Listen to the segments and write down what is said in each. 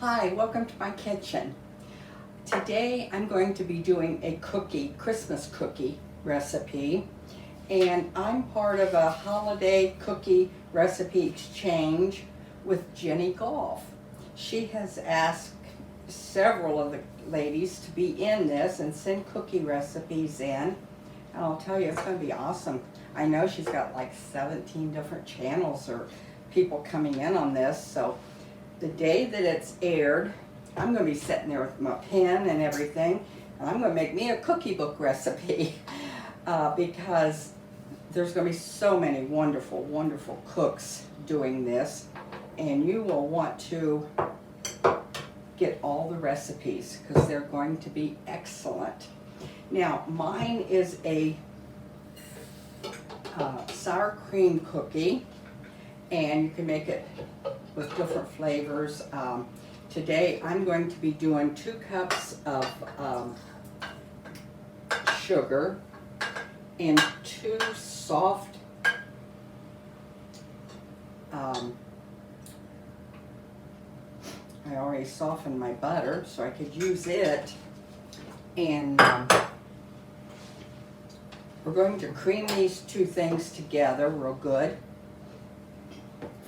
Hi, welcome to my kitchen. Today I'm going to be doing a Christmas cookie recipe, and I'm part of a holiday cookie recipe exchange with Jenny Gough. She has asked several of the ladies to be in this and send cookie recipes in, and I'll tell you, it's going to be awesome. I know she's got like 17 different channels or people coming in on this, so the day that it's aired, I'm going to be sitting there with my pen and everything, and I'm going to make me a cookie book recipe because there's going to be so many wonderful, wonderful cooks doing this, and you will want to get all the recipes because they're going to be excellent. Now, mine is a sour cream cookie, and you can make it with different flavors. Today I'm going to be doing 2 cups of sugar and 2 soft I already softened my butter so I could use it, and we're going to cream these 2 things together real good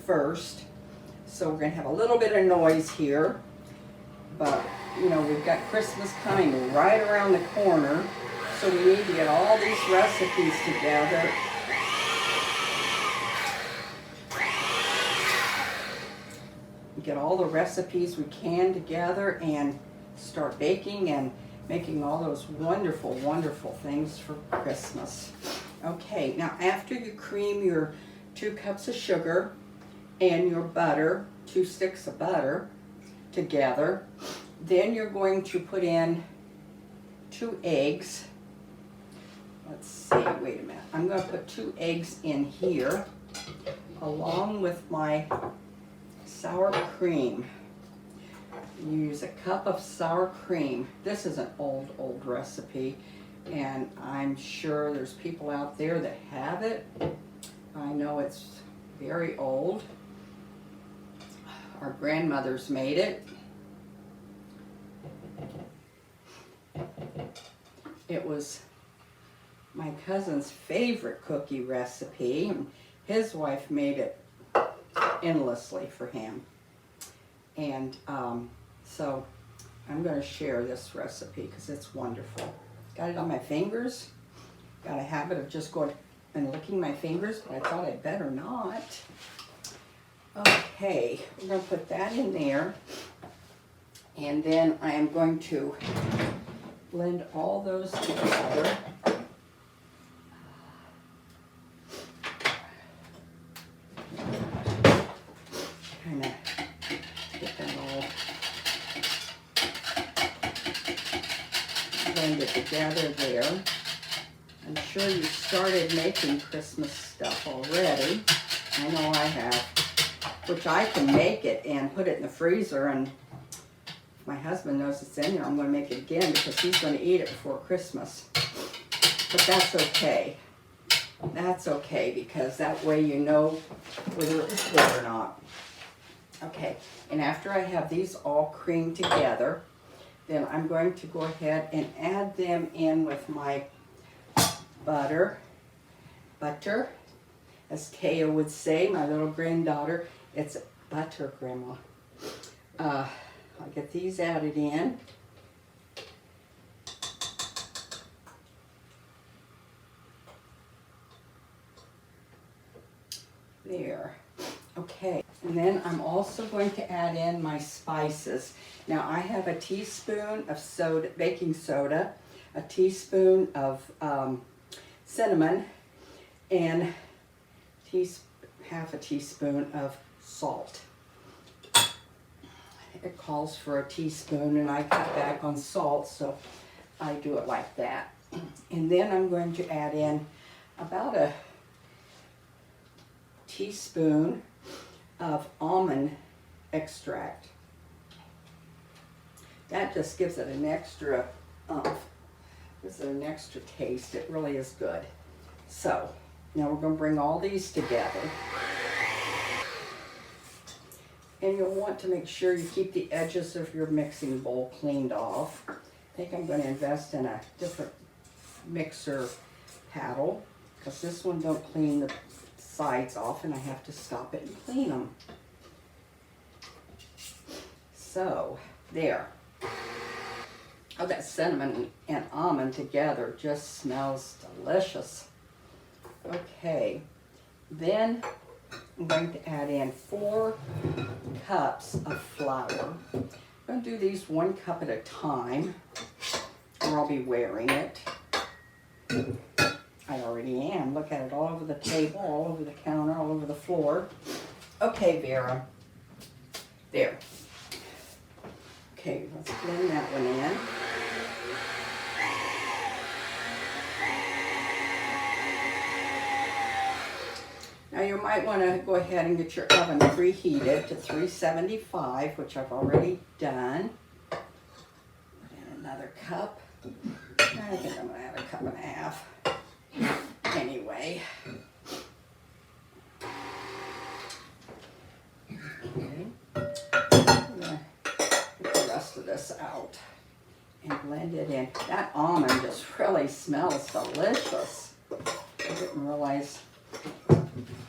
first. So we're going to have a little bit of noise here, but you know, we've got Christmas coming right around the corner, so we need to get all these recipes together. Get all the recipes we can together and start baking and making all those wonderful, wonderful things for Christmas. Okay, now after you cream your 2 cups of sugar and your butter, 2 sticks of butter together, then you're going to put in 2 eggs. Let's see, wait a minute. I'm going to put 2 eggs in here along with my sour cream. Use a cup of sour cream. This is an old recipe, and I'm sure there's people out there that have it. I know it's very old. Our grandmothers made it. It was my cousin's favorite cookie recipe, and his wife made it endlessly for him. And so I'm going to share this recipe because it's wonderful. Got it on my fingers. Got a habit of just going and licking my fingers, but I thought I'd better not. Okay, we're going to put that in there, and then I am going to blend all those together. Kind of get them all blended together there. I'm sure you started making Christmas stuff already. I know I have. Which I can make it and put it in the freezer, and if my husband knows it's in there, I'm going to make it again because he's going to eat it before Christmas. But that's okay. That's okay, because that way you know whether it's good or not. Okay, and after I have these all creamed together, then I'm going to go ahead and add them in with my butter, as Taya would say, my little granddaughter. It's butter, Grandma. I'll get these added in. There. Okay. And then I'm also going to add in my spices. Now I have a teaspoon of baking soda, a teaspoon of cinnamon, and half a teaspoon of salt. It calls for a teaspoon, and I cut back on salt, so I do it like that. And then I'm going to add in about a teaspoon of almond extract. That just gives it an extra gives it an extra taste. It really is good. So now we're going to bring all these together. And you'll want to make sure you keep the edges of your mixing bowl cleaned off. I think I'm going to invest in a different mixer paddle because this one don't clean the sides off and I have to stop it and clean them. So, there. Oh, that cinnamon and almond together just smells delicious. Okay, then I'm going to add in 4 cups of flour. I'm going to do these 1 cup at a time, or I'll be wearing it. I already am. Look at it all over the table, all over the counter, all over the floor. Okay, Vera. There. Okay, let's blend that one in. Now you might want to go ahead and get your oven preheated to 375, which I've already done. Put in another cup. I think I'm going to add a cup and a half. Anyway. Okay. I'm going to get the rest of this out and blend it in. That almond just really smells delicious. I didn't realize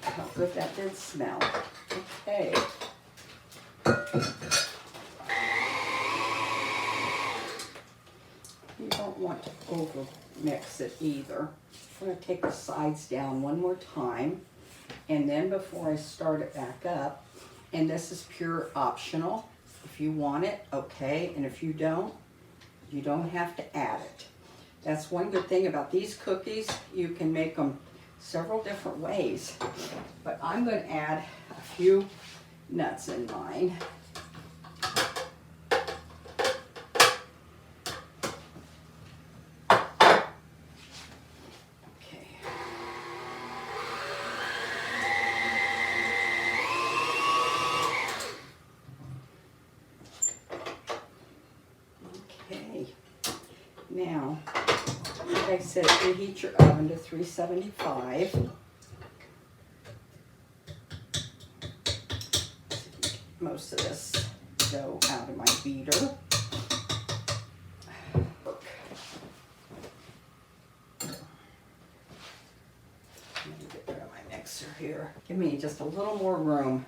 how good that did smell. Okay. You don't want to over mix it either. I'm going to take the sides down one more time, and then before I start it back up, and this is pure optional. If you want it, okay, and if you don't have to add it. That's one good thing about these cookies. You can make them several different ways, but I'm going to add a few nuts in mine. Okay, now, like I said, preheat your oven to 375. Most of this dough out of my beater. Let me get rid of my mixer here. Give me just a little more room.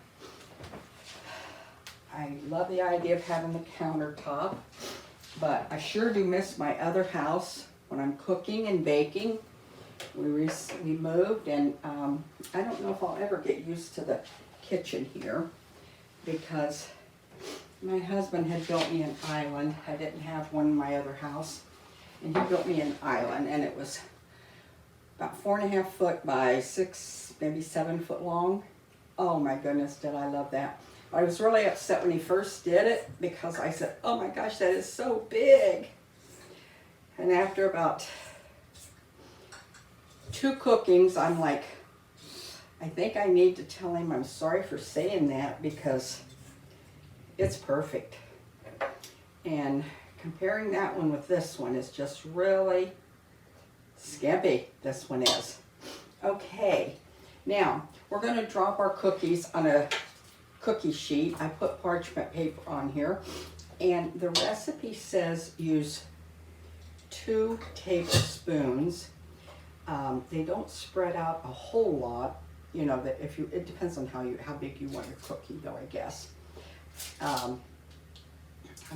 I love the idea of having the countertop, but I sure do miss my other house when I'm cooking and baking. We moved, and I don't know if I'll ever get used to the kitchen here because my husband had built me an island. I didn't have one in my other house, and he built me an island, and it was about 4.5 foot by 6, maybe 7 foot long. Oh my goodness, did I love that. I was really upset when he first did it because I said, oh my gosh, that is so big. And after about 2 cookings, I'm like, I think I need to tell him I'm sorry for saying that because it's perfect. And comparing that one with this one is just really skimpy, this one is. Okay, now we're going to drop our cookies on a cookie sheet. I put parchment paper on here, and the recipe says use 2 tablespoons. They don't spread out a whole lot, you know, that if you, it depends on how big you want your cookie though, I guess. I'm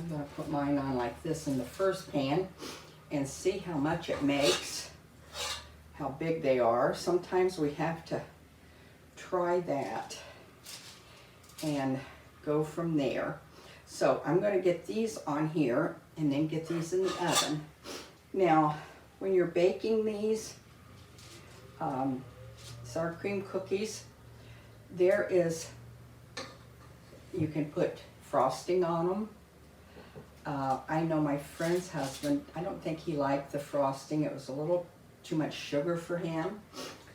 going to put mine on like this in the first pan and see how much it makes, how big they are. Sometimes we have to try that and go from there. So I'm going to get these on here and then get these in the oven. Now, when you're baking these sour cream cookies, there is, you can put frosting on them. I know my friend's husband, I don't think he liked the frosting. It was a little too much sugar for him.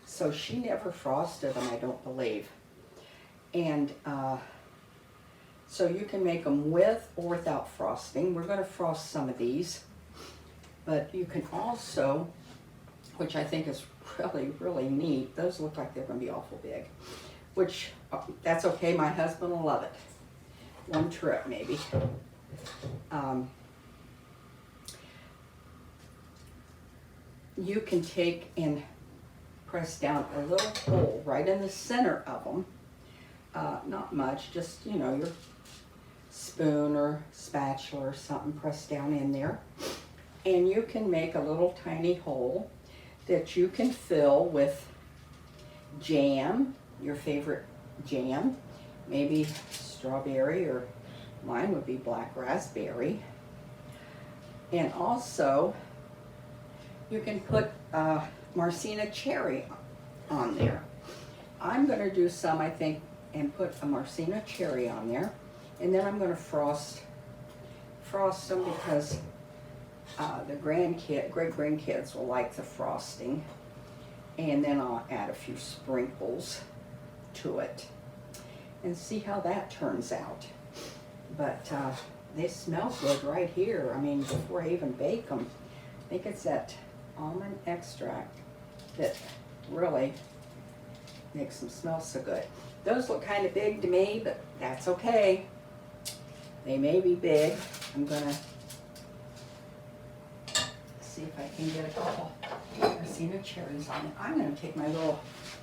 So she never frosted them, I don't believe. And so you can make them with or without frosting. We're going to frost some of these. But you can also, which I think is really, really neat, those look like they're going to be awful big. Which, that's okay, my husband will love it. one trip maybe. You can take and press down a little hole right in the center of them. Not much, just, you know, your spoon or spatula or something, press down in there. And you can make a little tiny hole that you can fill with jam, your favorite jam, maybe strawberry, or mine would be black raspberry. And also, you can put Marcina cherry on there. I'm going to do some, I think, and put a Marcina cherry on there. And then I'm going to frost them because the great-grandkids will like the frosting. And then I'll add a few sprinkles to it and see how that turns out. But they smell good right here. I mean, before I even bake them. I think it's that almond extract that really makes them smell so good. Those look kind of big to me, but that's okay. They may be big. I'm gonna see if I can get a couple Marcina cherries on it. I'm gonna take my little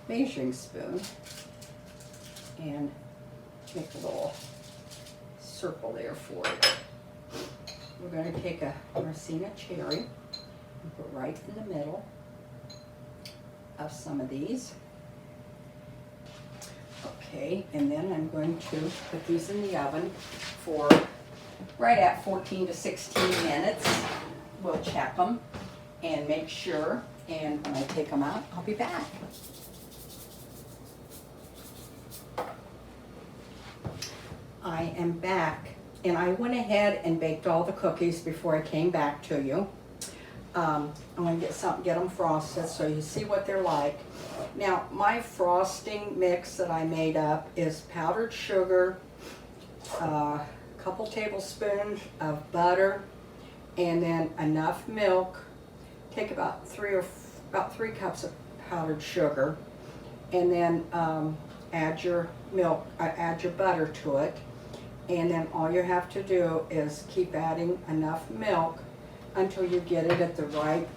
measuring spoon and make a little circle there for it. We're gonna take a Marcina cherry and put right in the middle of some of these. Okay, and then I'm going to put these in the oven for right at 14 to 16 minutes. We'll check them and make sure, and when I take them out, I'll be back. I am back, and I went ahead and baked all the cookies before I came back to you. I'm going to get them frosted so you see what they're like. Now, my frosting mix that I made up is powdered sugar, a couple tablespoons of butter, and then enough milk. Take about three cups of powdered sugar, and then add your milk, add your butter to it, and then all you have to do is keep adding enough milk until you get it at the right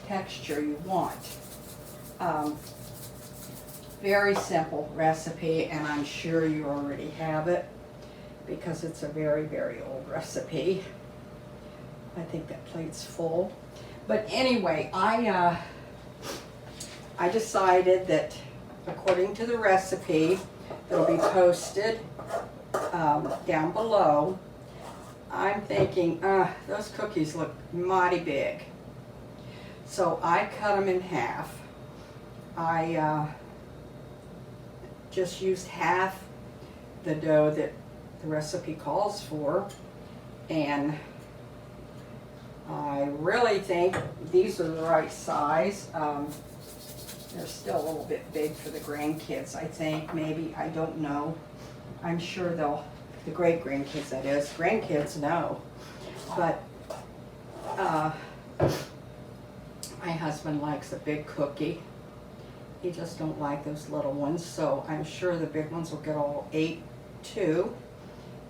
texture you want. Very simple recipe, and I'm sure you already have it because it's a very, very old recipe. I think that plate's full. But anyway, I decided that according to the recipe that'll be posted down below, I'm thinking, those cookies look mighty big. So I cut them in half. I just used half the dough that the recipe calls for, and I really think these are the right size. They're still a little bit big for the grandkids, I think, maybe, I don't know. I'm sure they'll, the great-grandkids that is, grandkids no. But my husband likes a big cookie. He just don't like those little ones, so I'm sure the big ones will get all 8 too.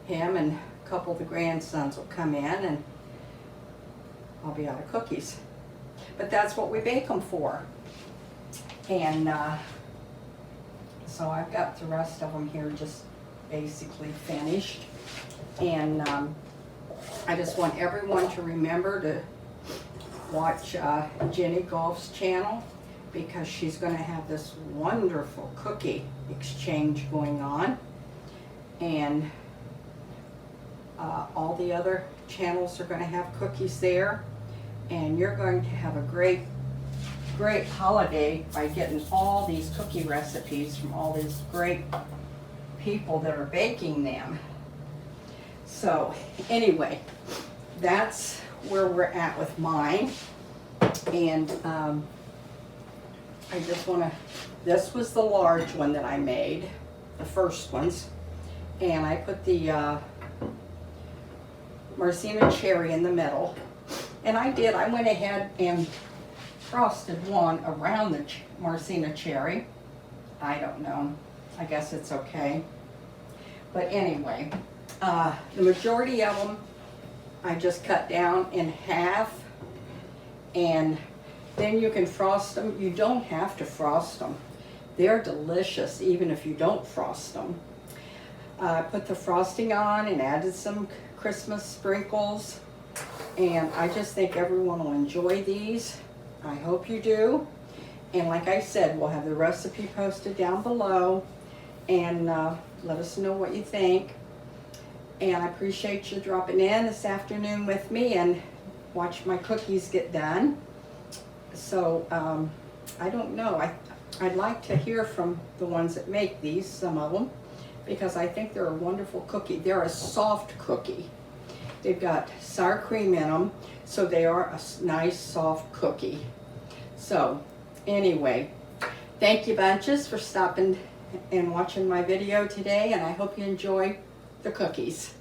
Him and a couple of the grandsons will come in and I'll be out of cookies. But that's what we bake them for. And so I've got the rest of them here just basically finished. And I just want everyone to remember to watch Jenny Gough's channel, because she's going to have this wonderful cookie exchange going on. And all the other channels are going to have cookies there. And you're going to have a great holiday by getting all these cookie recipes from all these great people that are baking them. So anyway, that's where we're at with mine. And I just want to, this was the large one that I made, the first ones, and I put the Marcina cherry in the middle. And I went ahead and frosted one around the Marcina cherry. I don't know, I guess it's okay. But anyway, The majority of them I just cut down in half, and then you can frost them. You don't have to frost them. They're delicious even if you don't frost them. I put the frosting on and added some Christmas sprinkles, and I just think everyone will enjoy these. I hope you do. And like I said, we'll have the recipe posted down below, and let us know what you think. And I appreciate you dropping in this afternoon with me and watch my cookies get done. So I don't know, I'd like to hear from the ones that make these, some of them, because I think they're a wonderful cookie. They're a soft cookie. They've got sour cream in them, so they are a nice soft cookie. So anyway, thank you bunches for stopping and watching my video today, and I hope you enjoy the cookies.